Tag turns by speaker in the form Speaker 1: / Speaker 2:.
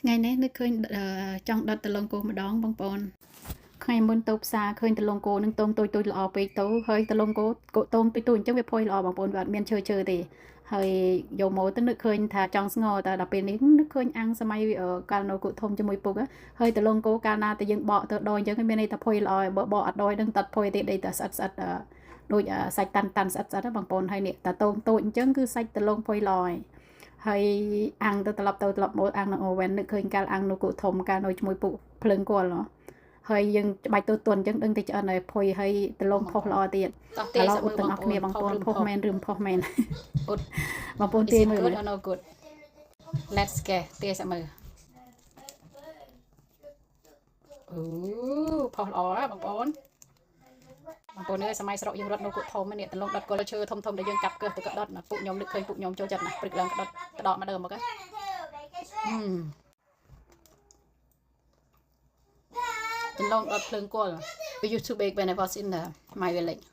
Speaker 1: ថ្ងៃនេះនឹកឃើញចង់ដុតដលងគោម្ដងបងប្អូនថ្ងៃមុនទៅផ្សារឃើញដលងគោនឹងតងទុយទុយល្អពេកទៅហើយដលងគោតងទុយទុយអញ្ចឹងវាផុយល្អបងប្អូនវាអត់មានឈើទេហើយយកមកទៅនឹកឃើញថាចង់ស្ងោតែដល់ពេលនេះនឹកឃើញអាំងសម័យកាលនៅគុធំជាមួយពុកហើយដលងគោកាលណាតែយើងបកទៅដយអញ្ចឹងមានន័យថាផុយល្អបើបកអត់ដយនឹងតាត់ផុយទេដេកតែស្អិតដូចសាច់តាន់ស្អិតបងប្អូនហើយនេះតែតងតូចអញ្ចឹងគឺសាច់ដលងផុយល្អហើយអាំងទៅត្រឡប់មកអាំងនៅអូវ៉ែននឹកឃើញកាលអាំងនៅគុធំកាលនៅជាមួយពុកភ្លើងគល់ហើយយើងច្បាច់ទៅទន់អញ្ចឹងដឹងតែឆ្អិនហើយផុយហើយដលងផុសល្អទៀតឥឡូវឧបទាំងអស់គ្នាបងប្អូនផុសមែនឬមិនផុសមែនបងប្អូនទាយមើល
Speaker 2: no good let's get ទាយសាក់មើលអូផុសល្អបងប្អូននេះសម័យស្រុកយើងរត់នៅគុធំនេះដលងដុតគល់ឈើធំដែលយើងកាប់កើទៅក៏ដុតពុកខ្ញុំនឹកឃើញពុកខ្ញុំចូលចិត្តណាស់ព្រឹកឡើងក៏ដុតក្តោបមកដើមមកដលងដុតភ្លើងគល់ we used to bake when I was in my village